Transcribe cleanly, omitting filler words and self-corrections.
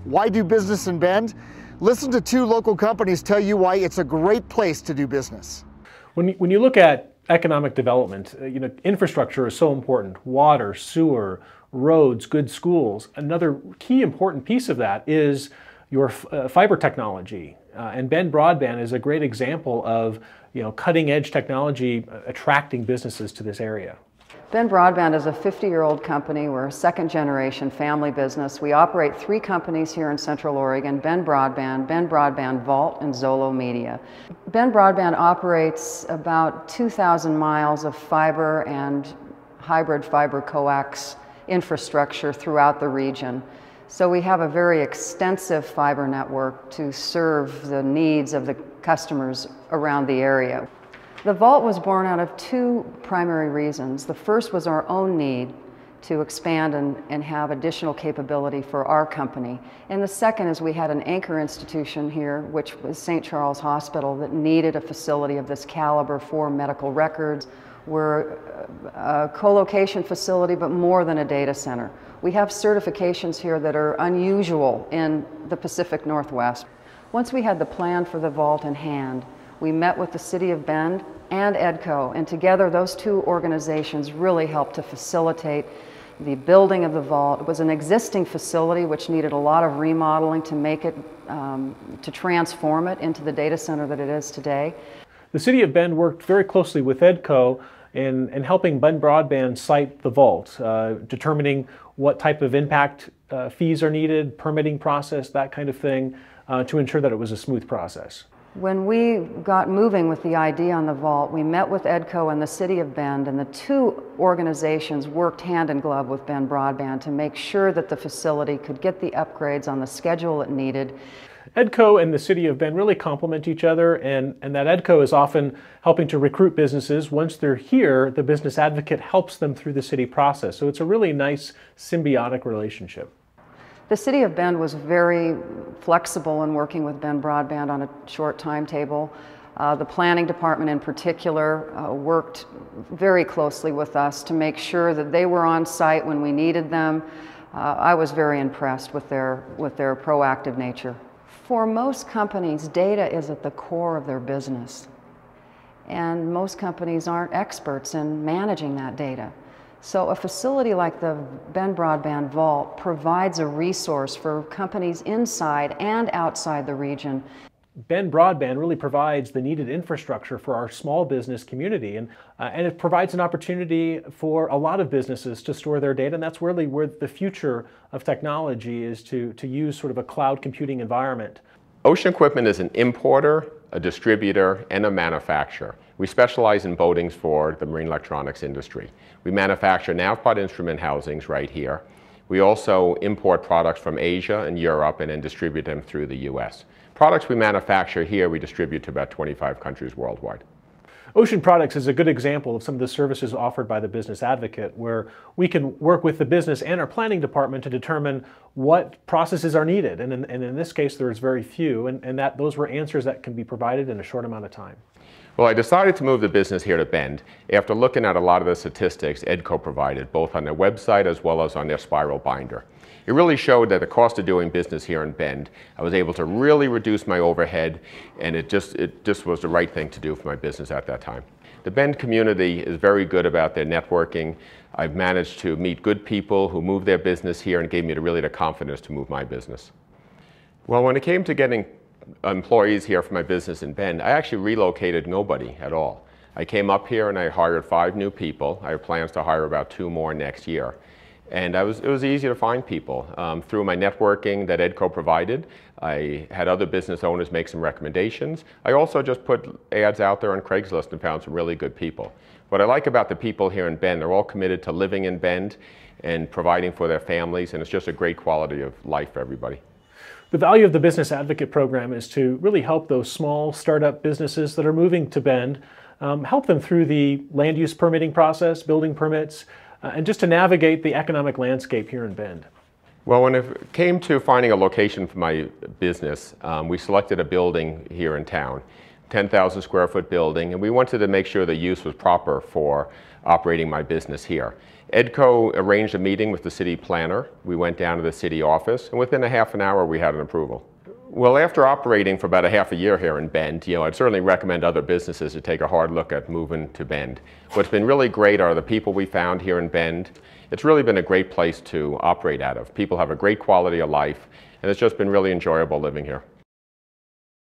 Why do business in Bend? Listen to two local companies tell you why it's a great place to do business. When you look at economic development, infrastructure is so important. Water, sewer, roads, good schools. Another key important piece of that is your fiber technology. And Bend Broadband is a great example of cutting edge technology attracting businesses to this area. Bend Broadband is a 50-year-old company. We're a second-generation family business. We operate 3 companies here in Central Oregon: Bend Broadband Vault, and Zolo Media. Bend Broadband operates about 2,000 miles of fiber and hybrid fiber coax infrastructure throughout the region. So we have a very extensive fiber network to serve the needs of the customers around the area. The Vault was born out of 2 primary reasons. The first was our own need to expand and have additional capability for our company. And the second is we had an anchor institution here, which was St. Charles Hospital, that needed a facility of this caliber for medical records. We're a co-location facility, but more than a data center. We have certifications here that are unusual in the Pacific Northwest. Once we had the plan for the Vault in hand, we met with the City of Bend and EDCO, and together those 2 organizations really helped to facilitate the building of the Vault. It was an existing facility which needed a lot of remodeling to make it, to transform it into the data center that it is today. The City of Bend worked very closely with EDCO in helping Bend Broadband site the Vault, determining what type of impact fees are needed, permitting process, that kind of thing, to ensure that it was a smooth process. When we got moving with the idea on the Vault, we met with EDCO and the City of Bend, and the 2 organizations worked hand in glove with Bend Broadband to make sure that the facility could get the upgrades on the schedule it needed. EDCO and the City of Bend really complement each other, and that EDCO is often helping to recruit businesses. Once they're here, the business advocate helps them through the city process. So it's a really nice symbiotic relationship. The City of Bend was very flexible in working with Bend Broadband on a short timetable. The planning department in particular worked very closely with us to make sure that they were on site when we needed them. I was very impressed with their proactive nature. For most companies, data is at the core of their business, and most companies aren't experts in managing that data. So a facility like the Bend Broadband Vault provides a resource for companies inside and outside the region. Bend Broadband really provides the needed infrastructure for our small business community, and it provides an opportunity for a lot of businesses to store their data, and that's really where the future of technology is, to use sort of a cloud computing environment. Ocean Equipment is an importer, a distributor, and a manufacturer. We specialize in boatings for the marine electronics industry. We manufacture NavPod instrument housings right here. We also import products from Asia and Europe and then distribute them through the US. Products we manufacture here, we distribute to about 25 countries worldwide. Ocean Products is a good example of some of the services offered by the Business Advocate, where we can work with the business and our planning department to determine what processes are needed. And in this case, there's very few, and those were answers that can be provided in a short amount of time. Well, I decided to move the business here to Bend after looking at a lot of the statistics EDCO provided, both on their website as well as on their spiral binder. It really showed that the cost of doing business here in Bend, I was able to really reduce my overhead, and it just was the right thing to do for my business at that time. The Bend community is very good about their networking. I've managed to meet good people who moved their business here and gave me really the confidence to move my business. Well, when it came to getting employees here for my business in Bend, I actually relocated nobody at all. I came up here and I hired 5 new people. I have plans to hire about 2 more next year. And it was easy to find people. Through my networking that EDCO provided, I had other business owners make some recommendations. I also just put ads out there on Craigslist and found some really good people. What I like about the people here in Bend, they're all committed to living in Bend and providing for their families, and it's just a great quality of life for everybody. The value of the Business Advocate program is to really help those small startup businesses that are moving to Bend, help them through the land use permitting process, building permits, and just to navigate the economic landscape here in Bend. Well, when it came to finding a location for my business, we selected a building here in town. 10,000 square foot building, and we wanted to make sure the use was proper for operating my business here. EDCO arranged a meeting with the city planner. We went down to the city office, and within a half an hour we had an approval. Well, after operating for about a half a year here in Bend, I'd certainly recommend other businesses to take a hard look at moving to Bend. What's been really great are the people we found here in Bend. It's really been a great place to operate out of. People have a great quality of life, and it's just been really enjoyable living here.